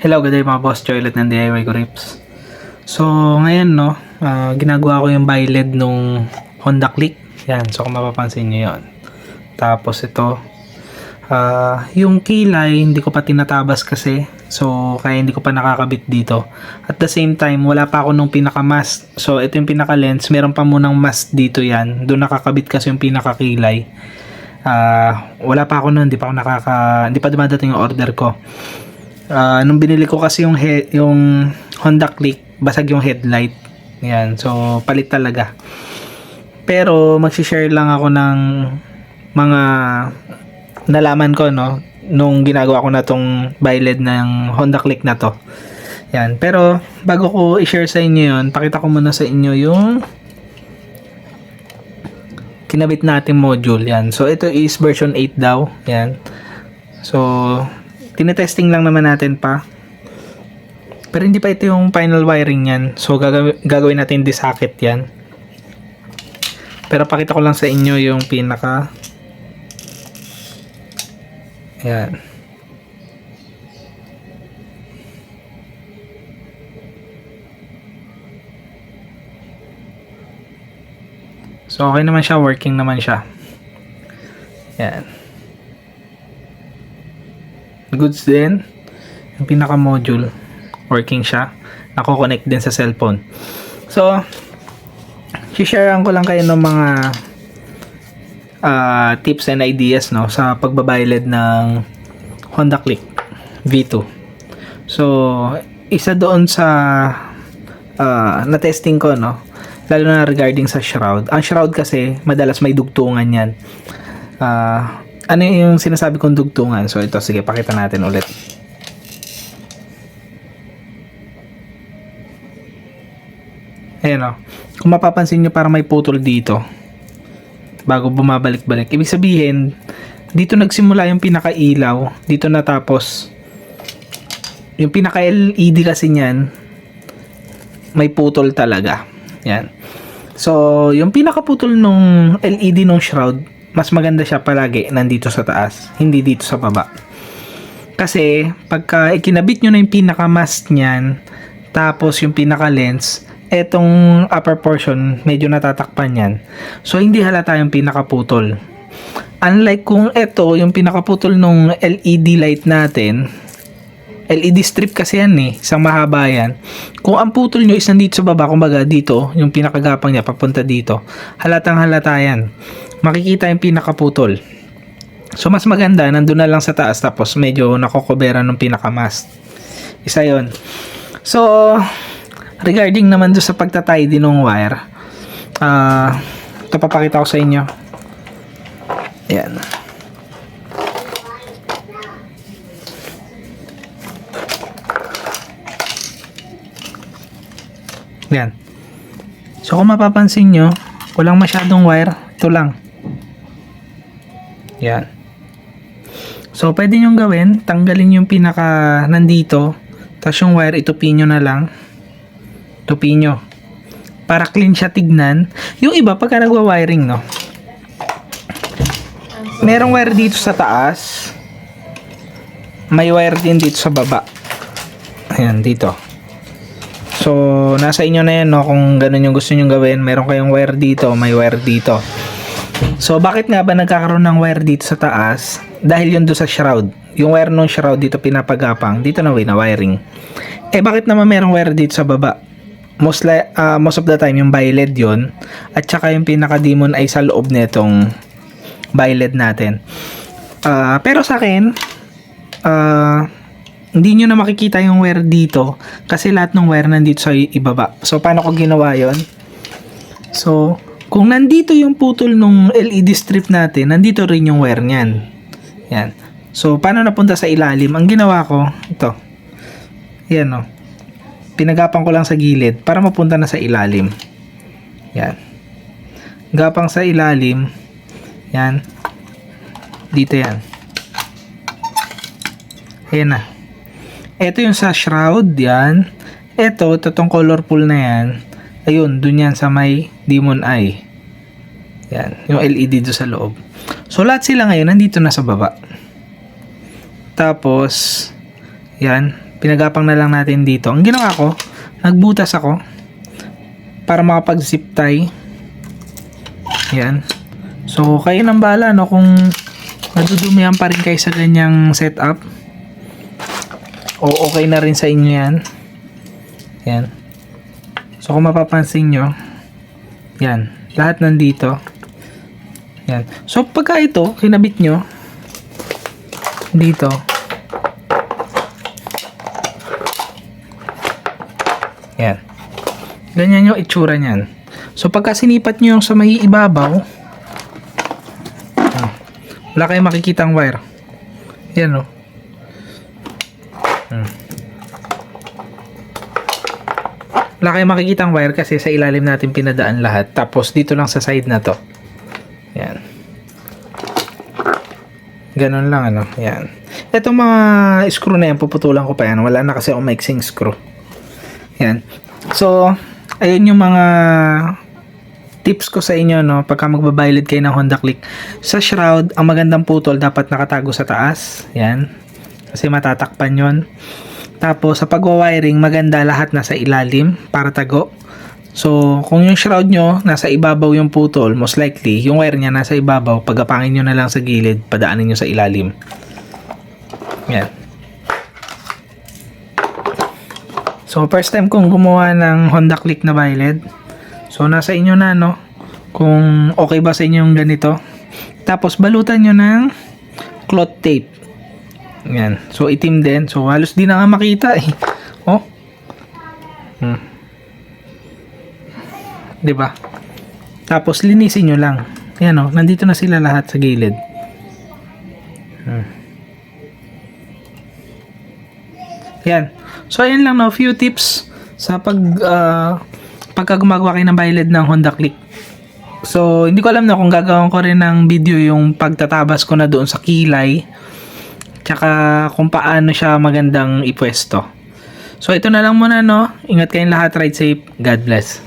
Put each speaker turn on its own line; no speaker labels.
Hello, good day mga boss. Joy ulit ng DIY Grips. So, ngayon ginagawa ko yung eyelid nung Honda Click. Yan, so kung mapapansin nyo yun. Tapos ito, yung kilay, hindi ko pa tinatabas kasi. So, kaya hindi ko pa nakakabit dito. At the same time, wala pa ako nung pinaka-mask. So, ito yung pinaka-lens. Meron pa munang mask dito yan. Doon nakakabit kasi yung pinaka-kilay. Wala pa ako nun. Hindi pa dumadating yung order ko. Nung binili ko kasi yung Honda Click, basag yung headlight. Yan, so palit talaga. Pero magsi-share lang ako ng mga nalaman ko nung ginagawa ko na tong eyelid ng Honda Click na to. Yan, pero bago ko i-share sa inyo yun, pakita ko muna sa inyo yung kinabit natin module. Yan, so ito is version 8 daw. Yan, so tinetesting lang naman natin pa. Pero hindi pa ito yung final wiring yan. So gagawin natin disocket yan. Pero pakita ko lang sa inyo yung pinaka. Yan. So okay naman siya, working naman siya. Yan. Goods din. Yung pinaka module working siya, nako-connect din sa cellphone. So sharean ko lang kayo ng mga tips and ideas sa pagbabayad ng Honda Click V2. So isa doon sa na testing ko lalo na regarding sa shroud. Ang shroud kasi madalas may dugtungan yan. Ano yung sinasabi kong dugtungan? So ito, sige, pakita natin ulit. Ayan kung mapapansin nyo, parang may putol dito bago bumabalik-balik. Ibig sabihin, dito nagsimula yung pinaka-ilaw, dito natapos yung pinaka-LED kasi niyan, may putol talaga. Yan. So yung pinaka-putol nung LED nung shroud, mas maganda siya palagi nandito sa taas, hindi dito sa baba. Kasi pagka ikinabit nyo na yung pinaka-mask nyan, tapos yung pinaka-lens, etong upper portion medyo natatakpan yan. So hindi halata yung pinaka-putol. Unlike kung ito yung pinaka-putol nung LED light natin, LED strip kasi yan isang mahaba yan. Kung ang putol nyo is nandito sa baba, kumbaga dito, yung pinakagapang niya papunta dito, halatang halata yan. Makikita yung pinakaputol. So mas maganda nandun na lang sa taas, tapos medyo nakokobera ng pinakamask. Isa yon. So regarding naman doon sa pagtatidy ng wire, ito papakita ko sa inyo. Ayan. Ayan. So kung mapapansin nyo, walang masyadong wire, ito lang. Yan. So pwede nyo gawin, tanggalin yung pinaka nandito, tapos yung wire itupin nyo na lang. Itupin nyo para clean siya tignan. Yung iba pagka nagwa-wiring merong wire dito sa taas, may wire din dito sa baba. Ayan, dito. So nasa inyo na yan kung ganun yung gusto nyo gawin. Meron kayong wire dito, may wire dito. So bakit nga ba nagkakaroon ng wire dito sa taas? Dahil yun doon sa shroud. Yung wire ng shroud dito pinapagapang, dito na wiring. Bakit naman merong wire dito sa baba? Most of the time yung eyelid yun, at saka yung pinaka-demon ay sa loob netong eyelid natin. Pero sa akin, hindi nyo na makikita yung wire dito kasi lahat ng wire nandito sa ibaba. So paano ko ginawa yon? So kung nandito yung putol nung LED strip natin, nandito rin yung wire niyan. Yan. So paano napunta sa ilalim? Ang ginawa ko, ito. Yan pinagapang ko lang sa gilid para mapunta na sa ilalim. Yan. Gapang sa ilalim. Yan. Dito yan. Ayan na. Ito yung sa shroud, yan. Ito tong colorful na yan. Ayun, dun yan sa may demon eye. Yan, yung LED do sa loob. So lahat sila ngayon nandito na sa baba. Tapos yan, Pinagapang na lang natin dito. Ang ginawa ko, nagbutas ako para makapag-zip tie. Yan. So, kayo nang bahala, no, kung nadudumihan pa rin kayo sa ganyang setup. O okay na rin sa inyo yan. Yan. So, kung mapapansin nyo, yan. Lahat nandito. Yan. So, pagka ito, kinabit nyo, dito, yan. Ganyan yung itsura niyan. So, pagka sinipat nyo yung sa may ibabaw, wala kayong makikitang wire. Yan, o. Wala kayong makikitang wire kasi sa ilalim natin pinadaan lahat. Tapos, dito lang sa side na to. Yan. Ganun lang, ano. Yan. Itong mga screw na yan, puputulan ko pa yan. Wala na kasi akong mixing screw. Yan. So, ayun yung mga tips ko sa inyo, no, pagka magbabayad kayo ng Honda Click. Sa shroud, ang magandang putol dapat nakatago sa taas. Yan. Kasi matatakpan yon. Tapos, sa pagwa-wiring, maganda lahat nasa ilalim para tago. So, kung yung shroud nyo, nasa ibabaw yung putol, most likely, yung wire niya nasa ibabaw, pagapangin nyo na lang sa gilid, padaanin nyo sa ilalim. Yan. So, first time kong gumawa ng Honda Click na bayad. So, nasa inyo na, no? Kung okay ba sa inyo yung ganito. Tapos, balutan nyo ng cloth tape. Yan. So, itim din. So, halos di na nga makita, eh. Oh. Diba? Tapos, linisin nyo lang. Yan, oh. Nandito na sila lahat sa gilid. Yan. So, ayan lang, no, few tips sa pagka gumagawa kayo ng bayad ng Honda Click. So, hindi ko alam na kung gagawin ko rin ng video yung pagtatabas ko na doon sa kilay, tsaka kung paano siya magandang ipwesto. So, ito na lang muna, no. Ingat kayong lahat, ride safe, God bless.